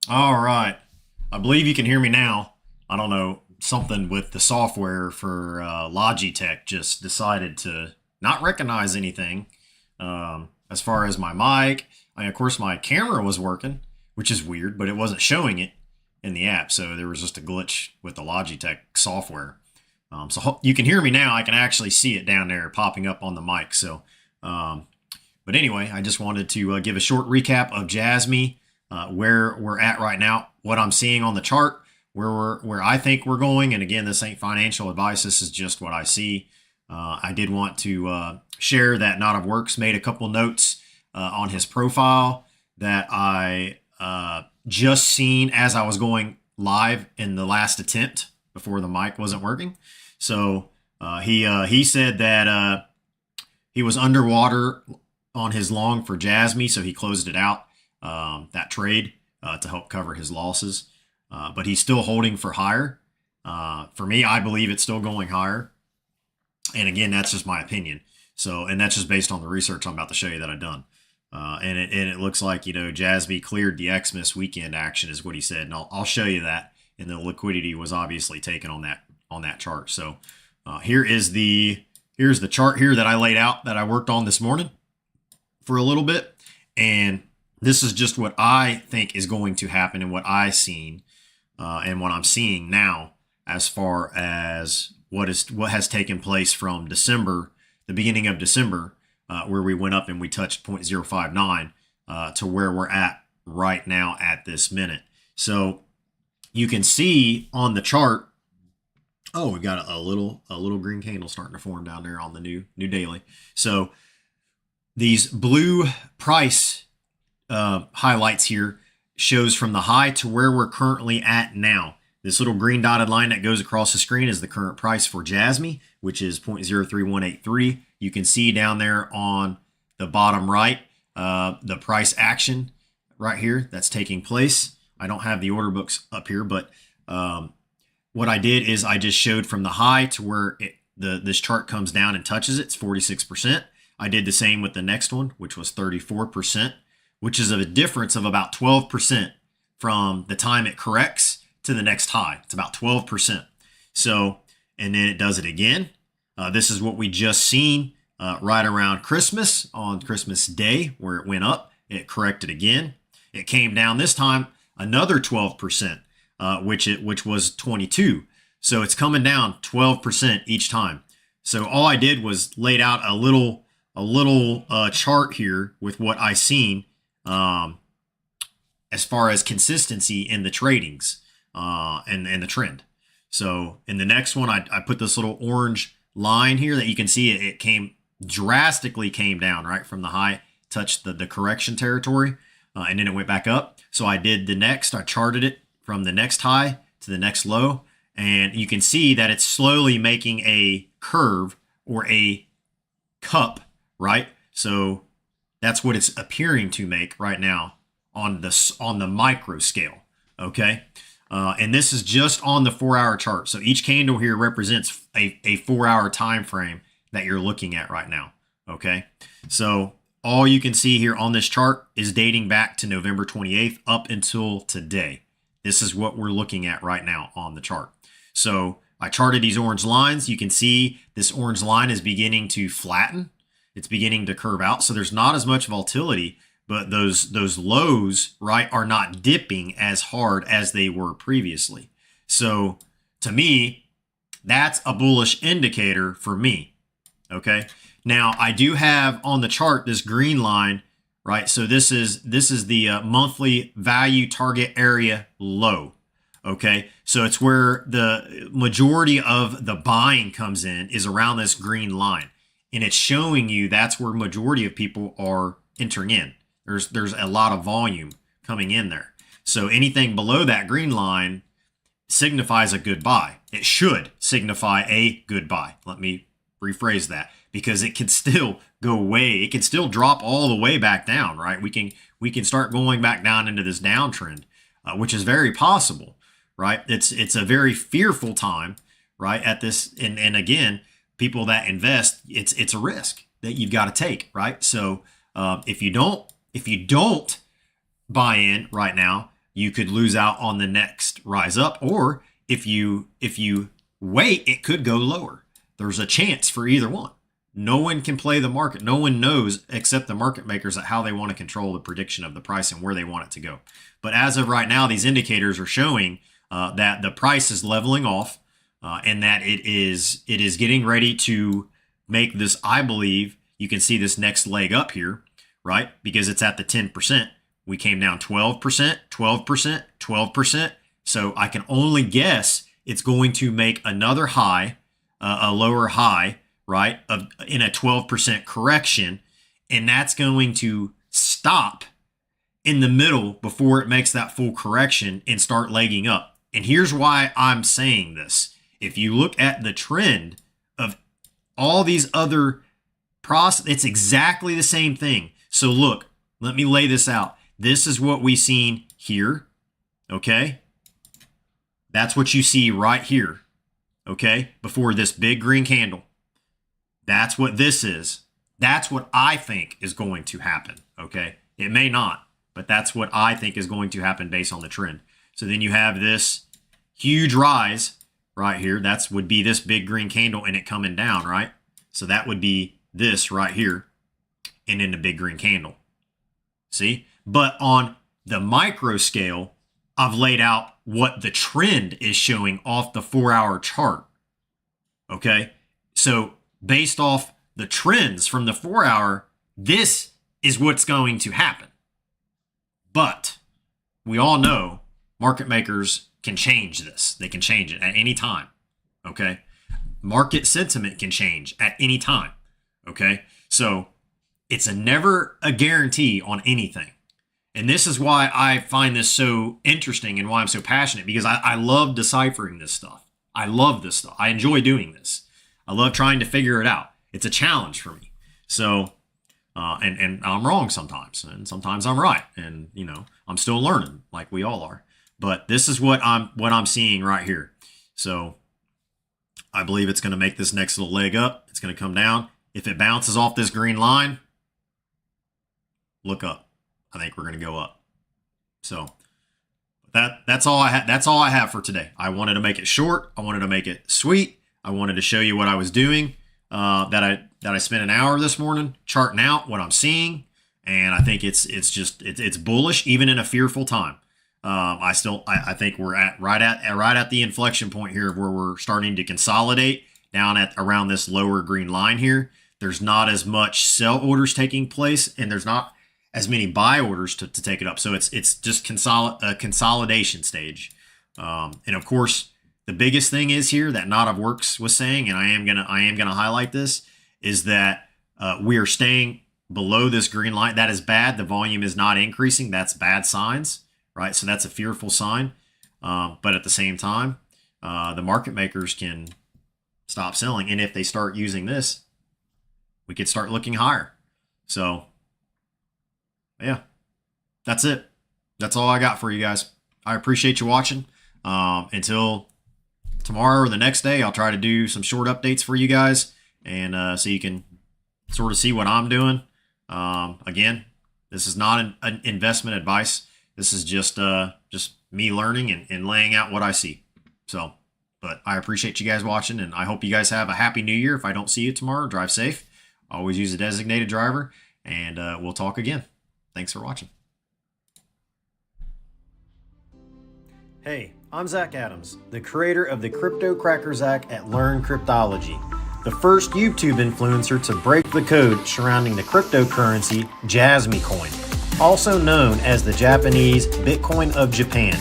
All right. I believe you can hear me now. I don't know. Something with the software for Logitech just decided to not recognize anything as far as my mic. I mean, of course, my camera was working, which is weird, but it wasn't showing it in the app. So there was just a glitch with the Logitech software. So you can hear me now. I can actually see it down there popping up on the mic. Um, but anyway, I just wanted to give a short recap of Jasmy, where we're at right now, what I'm seeing on the chart, where I think we're going. And again, this ain't financial advice. This is just what I see. I did want to share that Not of Works made a couple notes on his profile that I just seen as I was going live in the last attempt before the mic wasn't working. So he said that he was underwater on his long for Jasmy, so he closed it out, that trade, to help cover his losses. But he's still holding for higher. For me, I believe it's still going higher. And again, that's just my opinion. So, and that's just based on the research I'm about to show you that I've done. And it looks like, Jasmy cleared the Xmas weekend action is what he said. And I'll show you that. And the liquidity was obviously taken on that chart. So here's the chart here that I laid out that I worked on this morning for a little bit. And this is just what I think is going to happen and what I've seen and what I'm seeing now as far as what has taken place from December, the beginning of December, where we went up and we touched 0.059 to where we're at right now at this minute. So you can see on the chart, oh, we got a little green candle starting to form down there on the new daily. So these blue price highlights here shows from the high to where we're currently at now. This little green dotted line that goes across the screen is the current price for Jasmy, which is 0.03183. You can see down there on the bottom right, the price action right here that's taking place. I don't have the order books up here, but what I did is I just showed from the high to where this chart comes down and touches it. It's 46%. I did the same with the next one, which was 34%, which is a difference of about 12% from the time it corrects to the next high. It's about 12%. So, and then it does it again. This is what we just seen right around Christmas, on Christmas Day, where it went up. It corrected again. It came down this time another 12%, which was 22. So it's coming down 12% each time. So all I did was laid out a little chart here with what I seen as far as consistency in the tradings and the trend. So in the next one, I put this little orange line here that you can see it came drastically down, right, from the high, touched the correction territory, and then it went back up. So I did the next, I charted it from the next high to the next low, and you can see that it's slowly making a curve or a cup, right? So that's what it's appearing to make right now on the micro scale, okay? And this is just on the 4-hour chart. So each candle here represents a 4-hour time frame that you're looking at right now, okay? So all you can see here on this chart is dating back to November 28th up until today. This is what we're looking at right now on the chart. So I charted these orange lines. You can see this orange line is beginning to flatten. It's beginning to curve out. So there's not as much volatility, but those lows, right, are not dipping as hard as they were previously. So to me, that's a bullish indicator for me, okay? Now, I do have on the chart this green line, right? So this is the monthly value target area low, okay? So it's where the majority of the buying comes in, is around this green line. And it's showing you that's where majority of people are entering in. There's a lot of volume coming in there. So anything below that green line signifies a good buy. It should signify a good buy. Let me rephrase that, because it can still go away. It can still drop all the way back down, right? We can start going back down into this downtrend, which is very possible, right? It's a very fearful time, right? At this, and again, people that invest, it's a risk that you've got to take, right? So if you don't buy in right now, you could lose out on the next rise up, or if you wait, it could go lower. There's a chance for either one. No one can play the market. No one knows except the market makers how they want to control the prediction of the price and where they want it to go. But as of right now, these indicators are showing that the price is leveling off and that it is getting ready to make this, I believe, you can see this next leg up here, right? Because it's at the 10%. We came down 12%, 12%, 12%. So I can only guess it's going to make another high, a lower high, right, in a 12% correction. And that's going to stop in the middle before it makes that full correction and start legging up. And here's why I'm saying this. If you look at the trend of all these other it's exactly the same thing. So look, let me lay this out. This is what we seen here, okay? That's what you see right here, okay? Before this big green candle. That's what this is. That's what I think is going to happen, okay? It may not, but that's what I think is going to happen based on the trend. So then you have this huge rise right here. That would be this big green candle and it coming down, right? So that would be this right here and then the big green candle. See? But on the micro scale, I've laid out what the trend is showing off the 4-hour chart. Okay? So based off the trends from the 4-hour, this is what's going to happen. But we all know market makers can change this. They can change it at any time. Okay? Market sentiment can change at any time. Okay? So it's never a guarantee on anything. And this is why I find this so interesting and why I'm so passionate, because I love deciphering this stuff. I love this stuff. I enjoy doing this. I love trying to figure it out. It's a challenge for me. So, and I'm wrong sometimes, and sometimes I'm right. And, you know, I'm still learning like we all are. But this is what I'm seeing right here. So I believe it's going to make this next little leg up. It's going to come down. If it bounces off this green line, look up. I think we're going to go up. So that's all I have. That's all I have for today. I wanted to make it short. I wanted to make it sweet. I wanted to show you what I was doing. That I spent an hour this morning charting out what I'm seeing, and I think it's bullish even in a fearful time. I think we're right at the inflection point here where we're starting to consolidate down at around this lower green line here. There's not as much sell orders taking place, and there's not as many buy orders to take it up. So it's just a consolidation stage. And of course, the biggest thing is here that Not of Works was saying, and I am gonna highlight this, is that we are staying below this green line. That is bad. The volume is not increasing. That's bad signs, right? So that's a fearful sign. But at the same time, the market makers can stop selling, and if they start using this, we could start looking higher. So yeah, that's it. That's all I got for you guys. I appreciate you watching. Until tomorrow or the next day, I'll try to do some short updates for you guys, and so you can sort of see what I'm doing. Again, this is not an investment advice. This is just me learning and laying out what I see. So, but I appreciate you guys watching, and I hope you guys have a happy new year. If I don't see you tomorrow, drive safe. Always use a designated driver, and we'll talk again. Thanks for watching. Hey, I'm Zach Adams, the creator of the Crypto Cracker Zach at Learn Cryptology, the first YouTube influencer to break the code surrounding the cryptocurrency Jasmycoin, also known as the Japanese Bitcoin of Japan.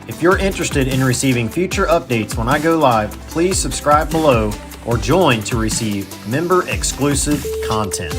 If you're interested in receiving future updates when I go live, please subscribe below or join to receive member-exclusive content.